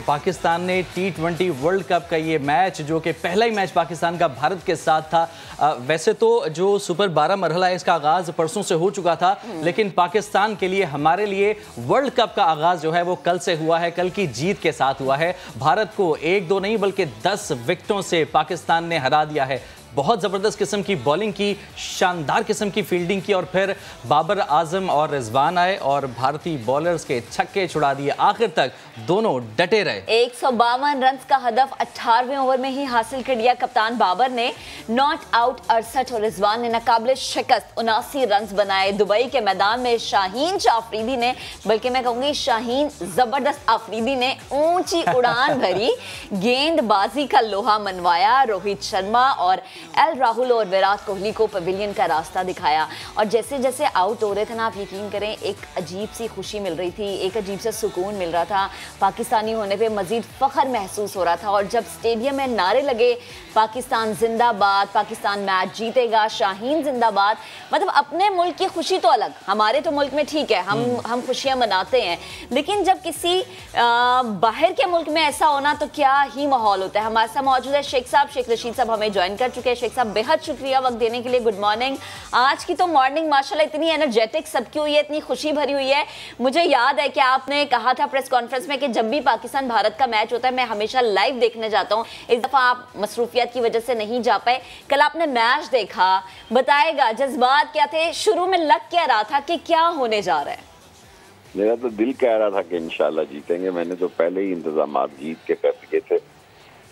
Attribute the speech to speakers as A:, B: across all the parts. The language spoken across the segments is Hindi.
A: पाकिस्तान ने T20 वर्ल्ड कप का ये मैच, जो कि पहला ही मैच पाकिस्तान का भारत के साथ था, वैसे तो जो सुपर 12 मरहला है इसका आगाज़ परसों से हो चुका था, लेकिन पाकिस्तान के लिए, हमारे लिए वर्ल्ड कप का आगाज़ जो है वो कल से हुआ है। कल की जीत के साथ हुआ है। भारत को 1-2 नहीं बल्कि 10 विकेटों से पाकिस्तान ने हरा दिया है। बहुत ज़बरदस्त किस्म की बॉलिंग की, शानदार किस्म की फील्डिंग की, और फिर बाबर आजम और रिजवान आए और भारतीय बॉलर्स के छक्के छुड़ा दिए। आखिर तक दोनों डटे रहे।
B: 152 रन का हदफ 18वें ओवर में ही हासिल कर लिया कप्तान बाबर ने। नॉट आउट 68 और रिजवान ने नाकाबिले शिकस्त 79 रन बनाए। दुबई के मैदान में शाहीन आफरीदी ने, बल्कि मैं कहूंगी शाहीन जबरदस्त आफरीदी ने ऊंची उड़ान भरी, गेंदबाजी का लोहा मनवाया। रोहित शर्मा और एल राहुल और विराट कोहली को पवेलियन का रास्ता दिखाया। और जैसे जैसे आउट हो रहे थे ना, आप यकीन करें, एक अजीब सी खुशी मिल रही थी, एक अजीब सा सुकून मिल रहा था। पाकिस्तानी होने पे मजीद फख्र महसूस हो रहा था। और जब स्टेडियम में नारे लगे, पाकिस्तान जिंदाबाद, पाकिस्तान मैच जीतेगा, शाहीन जिंदाबाद, मतलब अपने मुल्क की खुशी तो अलग, हमारे तो मुल्क में ठीक है, हम खुशियां मनाते हैं, लेकिन जब किसी बाहर के मुल्क में ऐसा होना तो क्या ही माहौल होता है। हमारे साथ मौजूद है शेख साहब, शेख रशीद साहब हमें ज्वाइन कर चुके हैं। शेख साहब, बेहद शुक्रिया वक्त देने के लिए। Good morning. आज की तो मॉर्निंग माशाल्लाह इतनी एनर्जेटिक सबकी हुई है, इतनी खुशी भरी हुई है। मुझे याद है कि आपने कहा था प्रेस कॉन्फ्रेंस में कि जब भी पाकिस्तान भारत का मैच होता है मैं हमेशा लाइव देखने जाता हूँ। इस दफा आप मसरूफियत की वजह से नहीं जा पाए। कल आपने मैच देखा, बताएगा जज्बात क्या थे? शुरू में लग क्या रहा था कि क्या होने जा रहा है?
C: मेरा तो दिल कह रहा था कि इंशाल्लाह जीतेंगे। मैंने तो पहले ही इंतजाम जीत के कर दिए थे।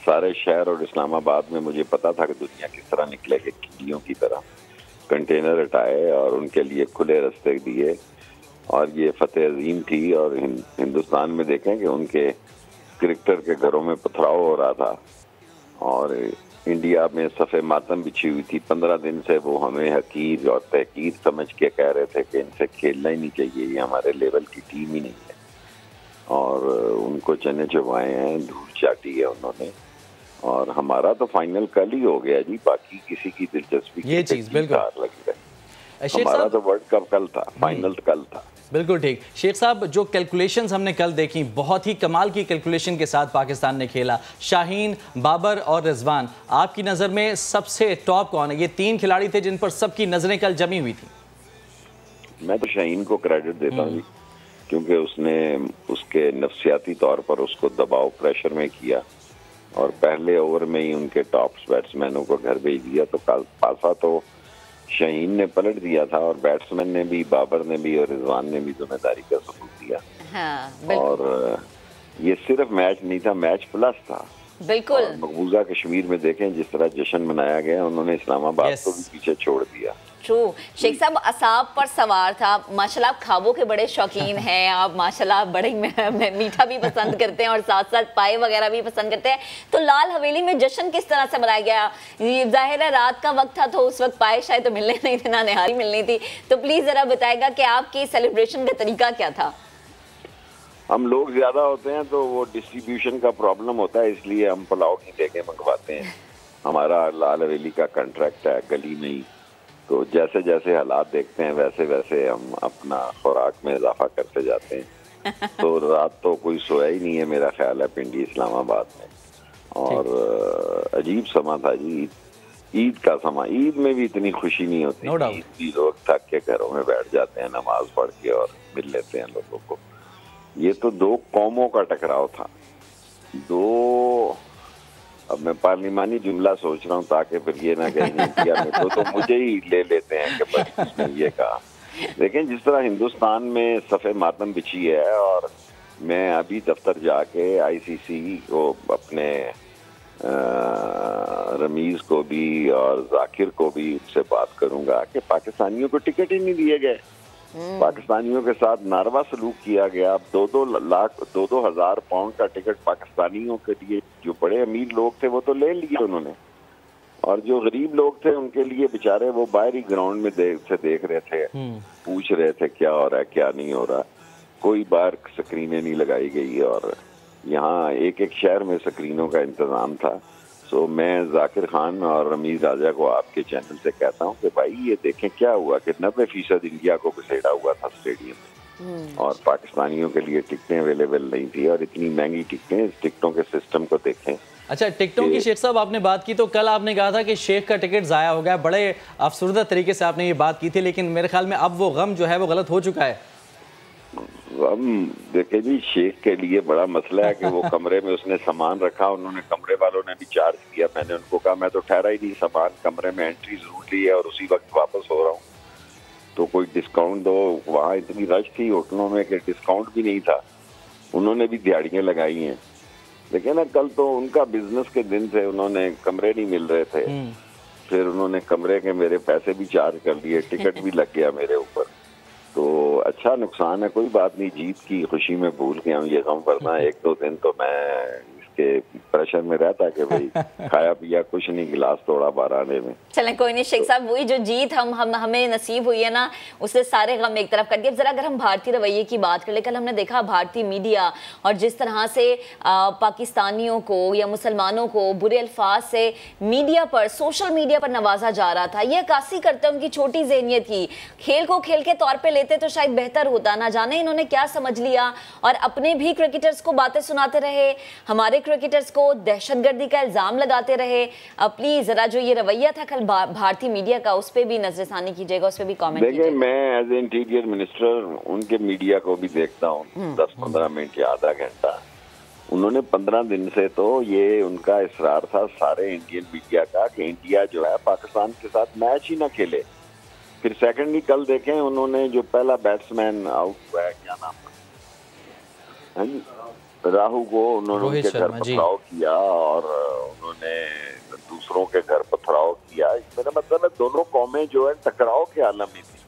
C: सारे शहर और इस्लामाबाद में मुझे पता था कि दुनिया किस तरह निकलेगी, कीड़ियों की तरह कंटेनर हटाए और उनके लिए खुले रास्ते दिए, और ये फतेह अजीम थी। और हिंदुस्तान में देखें कि उनके क्रिकेटर के घरों में पथराव हो रहा था और इंडिया में सफ़े मातम बिछी हुई थी। 15 दिन से वो हमें हकीर और तहकीर समझ के कह रहे थे कि इनसे खेलना ही नहीं चाहिए, ये हमारे लेवल की टीम ही नहीं है। और उनको चने चबाए हैं, धूल चाटी है उन्होंने। और हमारा तो फाइनल कल ही हो गया जी, बाकी किसी की दिलचस्पी
A: ये चीज़ बिल्कुल
C: लगी रही। हमारा तो वर्ल्ड कप कल था, फाइनल कल था।
A: बिल्कुल ठीक। शेख साहब, जो कैलकुलेशंस हमने कल देखी, बहुत ही कमाल की कैलकुलेशन के साथ पाकिस्तान ने खेला। शाहीन, बाबर और रिजवान, आपकी नज़र में सबसे टॉप कौन है? ये 3 खिलाड़ी थे जिन पर सबकी नज़रें कल जमी हुई थी।
C: मैं तो शाहीन को क्रेडिट देता हूँ, क्योंकि उसने उसके नफ्सियाती तौर पर उसको दबाव प्रेशर में किया और पहले ओवर में ही उनके टॉप बैट्समैनों को घर भेज दिया। तो कल पासा तो शाहीन ने पलट दिया था, और बैट्समैन ने भी, बाबर ने भी और रिजवान ने भी जिम्मेदारी का सबूत दिया।
B: हाँ,
C: और ये सिर्फ मैच नहीं था, मैच प्लस था।
B: बिल्कुल।
C: मकबूजा कश्मीर में देखें जिस तरह जश्न मनाया गया, उन्होंने इस्लामाबाद को भी पीछे छोड़ दिया।
B: ट्रू। शेख साहब, असाब पर सवार था। माशाल्लाह आप खाबों के बड़े शौकीन हैं, आप माशाल्लाह बड़े मीठा भी पसंद करते हैं और साथ साथ पाए वगैरह भी पसंद करते हैं। तो लाल हवेली में जश्न किस तरह से मनाया गया? ये जाहिर है रात का वक्त था, तो उस वक्त पाए शायद तो मिलने नहीं थे, ना निहारी मिलनी थी। तो प्लीज जरा बताएगा कि आपके सेलिब्रेशन का तरीका क्या था?
C: हम लोग ज्यादा होते हैं तो वो डिस्ट्रीब्यूशन का प्रॉब्लम होता है, इसलिए हम पुलाव की देके मंगवाते हैं। हमारा लाल हवेली का कॉन्ट्रैक्ट है, गली नहीं। तो जैसे जैसे हालात देखते हैं वैसे वैसे हम अपना खुराक में इजाफा करते जाते हैं। तो रात तो कोई सोया ही नहीं है, मेरा ख्याल है, पिंडी इस्लामाबाद में। और अजीब समा था जी, ईद का समा। ईद में भी इतनी खुशी नहीं होती। ईद भी लोग थक के घरों में बैठ जाते हैं, नमाज पढ़ के और मिल लेते हैं लोगों को। ये तो 2 कौमों का टकराव था। अब मैं पार्लिमानी जुमला सोच रहा हूँ ताकि फिर ये ना कहें इंडिया में तो मुझे ही ले लेते हैं कि बस इसने ये कहा। लेकिन जिस तरह हिंदुस्तान में सफ़े मातम बिछी है, और मैं अभी दफ्तर जाके ICC को अपने रमीज़ को भी और जाकिर को भी उससे बात करूंगा कि पाकिस्तानियों को टिकट ही नहीं दिए गए। पाकिस्तानियों के साथ नारवा सलूक किया गया। 2-2 हज़ार पाउंड का टिकट पाकिस्तानियों के लिए, जो बड़े अमीर लोग थे वो तो ले लिए उन्होंने, और जो गरीब लोग थे उनके लिए बेचारे वो बाहरी ग्राउंड में देख रहे थे, पूछ रहे थे क्या हो रहा है क्या नहीं हो रहा। कोई बार स्क्रीनें नहीं लगाई गई, और यहाँ एक एक शहर में स्क्रीनों का इंतजाम था। तो मैं जाकिर खान और रमीज राजा को आपके चैनल से कहता हूँ कि भाई ये देखें क्या हुआ कि 90% इंडिया को घसीटा हुआ था स्टेडियम में। और पाकिस्तानियों के लिए टिकटें अवेलेबल नहीं थी, और इतनी महंगी टिकटें, इस टिकटों के सिस्टम को देखें।
A: अच्छा, टिकटों की शेख साहब आपने बात की, तो कल आपने कहा था कि शेख का टिकट ज़ाया हो गया, बड़े अफसरदा तरीके से आपने ये बात की थी, लेकिन मेरे ख्याल में अब वो गम जो है वो गलत हो चुका है।
C: हम देखे जी, शेख के लिए बड़ा मसला है कि वो कमरे में उसने सामान रखा, उन्होंने कमरे वालों ने भी चार्ज किया। मैंने उनको कहा मैं तो ठहरा ही नहीं, सामान कमरे में एंट्री जरूर ली है और उसी वक्त वापस हो रहा हूँ, तो कोई डिस्काउंट दो। वहाँ इतनी रश थी होटलों में कि डिस्काउंट भी नहीं था, उन्होंने भी दिहाड़ियाँ लगाई हैं। लेकिन ना कल तो उनका बिजनेस के दिन थे, उन्होंने कमरे नहीं मिल रहे थे, फिर उन्होंने कमरे के मेरे पैसे भी चार्ज कर लिए, टिकट भी लग गया मेरे ऊपर। तो अच्छा नुकसान है, कोई बात नहीं, जीत की खुशी में भूल गया हूँ ये गम, वरना 1-2 दिन तो मैं इसके प्रेशर में रहता कि भाई खाया पिया कुछ नहीं, गिलास तोड़ा 12 आने में।
B: चलें कोई नहीं शेख साहब, वही जो जीत हमें नसीब हुई है ना, उससे सारे गम एक तरफ कर दिए। अब जरा अगर हम भारतीय रवैये की बात करें, कल हमने देखा भारतीय मीडिया और जिस तरह से पाकिस्तानियों को या मुसलमानों को बुरे अल्फाज से मीडिया पर, सोशल मीडिया पर नवाजा जा रहा था, ये अक्कासी करते उनकी छोटी ज़हनियत की। खेल को खेल के तौर पर लेते तो शायद बेहतर होता, ना जाने इन्होंने क्या समझ लिया और अपने भी क्रिकेटर्स को बातें सुनाते रहे, हमारे क्रिकेटर्स को दहशतगर्दी का इल्जाम लगाते रहे। प्लीज जरा जो ये रवैया था कल भारतीय मीडिया का, उस पर भी नजरसानी कीजिएगा, उस पर भी कमेंट कीजिएगा।
C: देखिए, मैं एज ए इंटीरियर मिनिस्टर उनके मीडिया को भी देखता हूँ 10-15 मिनट या आधा घंटा। उन्होंने 15 दिन से तो ये उनका इसरार था सारे इंडियन मीडिया का कि इंडिया जो है पाकिस्तान के साथ मैच ही ना खेले। फिर सेकंडली कल देखें, उन्होंने जो पहला बैट्समैन आउट हुआ है, क्या नाम है, राहु को उन्होंने उनके घर पथराव किया और उन्होंने दूसरों के घर पथराव किया। मेरा मतलब है दोनों कौमें जो है टकराव के आलम में थी।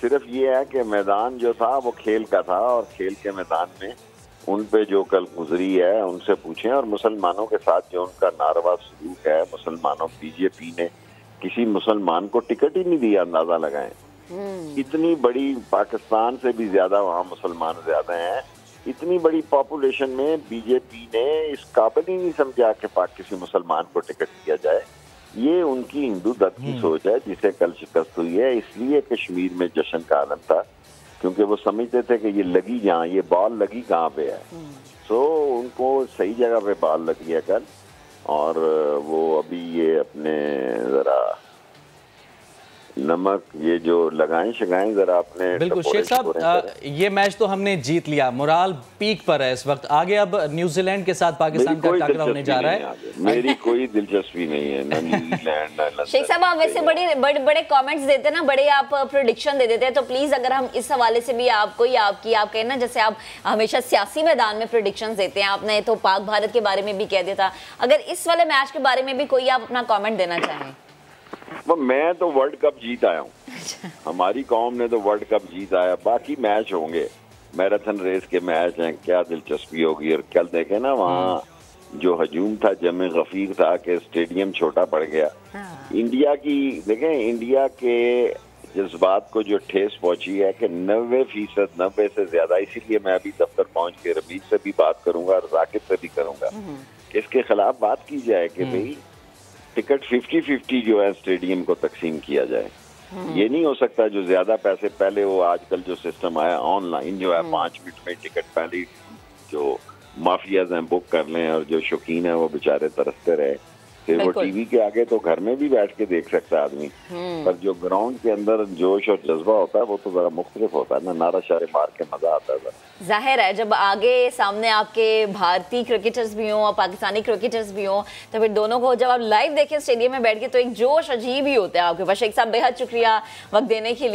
C: सिर्फ ये है कि मैदान जो था वो खेल का था, और खेल के मैदान में उन पे जो कल गुजरी है उनसे पूछें। और मुसलमानों के साथ जो उनका नारवा सलूक है, मुसलमानों, बीजेपी ने किसी मुसलमान को टिकट ही नहीं दिया, अंदाजा लगाएं। इतनी बड़ी, पाकिस्तान से भी ज्यादा वहाँ मुसलमान ज्यादा हैं, इतनी बड़ी पॉपुलेशन में बीजेपी ने इस काबिल ही नहीं समझा कि किसी मुसलमान को टिकट दिया जाए। ये उनकी हिंदू दत्त की सोच है जिसे कल शिकस्त हुई है। इसलिए कश्मीर में जश्न का आलम था, क्योंकि वो समझते थे कि ये लगी जहाँ, ये बॉल लगी कहाँ पे है। सो उनको सही जगह पे बॉल लगी है कल, और वो अभी ये अपने जरा नमक ये जो लगाएं शगाएं जरा अपने।
A: बिल्कुल शेख साहब, ये मैच तो हमने जीत लिया, मोराल पीक पर है इस वक्त। आगे अब न्यूजीलैंड के साथ पाकिस्तान का टकराव होने जा रहा है।
C: मेरी कोई दिलचस्पी नहीं है ना न्यूजीलैंड ना।
B: शेख साहब, आप वैसे बड़े कमेंट्स देते हैं ना, बड़े आप प्रेडिक्शन दे देते हैं, तो प्लीज अगर हम इस हवाले से भी आप कहें ना, जैसे आप हमेशा सियासी मैदान में प्रेडिक्शन देते हैं, आपने तो पाक भारत के बारे में भी कह दिया था, अगर इस वाले मैच के बारे में भी कोई आप अपना कॉमेंट देना चाहें।
C: मैं तो वर्ल्ड कप जीत आया हूँ, हमारी कौम ने तो वर्ल्ड कप जीत आया। बाकी मैच होंगे, मैराथन रेस के मैच हैं, क्या दिलचस्पी होगी। और कल देखे ना वहाँ जो हजूम था, जमे गफीर था कि स्टेडियम छोटा पड़ गया। इंडिया की देखें, इंडिया के जज्बात को जो ठेस पहुंची है कि 90%, 90 से ज्यादा। इसीलिए मैं अभी दफ्तर पहुंच के रमीज से भी बात करूंगा और जाकिर से भी करूंगा कि इसके खिलाफ बात की जाए कि भाई टिकट 50-50 जो है स्टेडियम को तकसीम किया जाए। ये नहीं हो सकता जो ज्यादा पैसे, पहले वो आजकल जो सिस्टम आया ऑनलाइन जो है 5 मिनट में टिकट पहले जो माफियाज हैं बुक कर लें, और जो शौकीन है वो बेचारे तरसते रहे। फिर वो टीवी के आगे तो घर में भी बैठ के देख सकता है आदमी, पर जो ग्राउंड के अंदर जोश और जज्बा होता है वो तो जरा मुख्तलिफ होता है ना, नारा शारे मार के मजा आता है।
B: जाहिर है जब आगे सामने आपके भारतीय क्रिकेटर्स भी हों और पाकिस्तानी क्रिकेटर्स भी हों, तो फिर दोनों को जब आप लाइव देखें स्टेडियम में बैठ के, तो एक जोश अजीब ही होता है आपके पास। शेख साहब, बेहद शुक्रिया वक्त देने के लिए।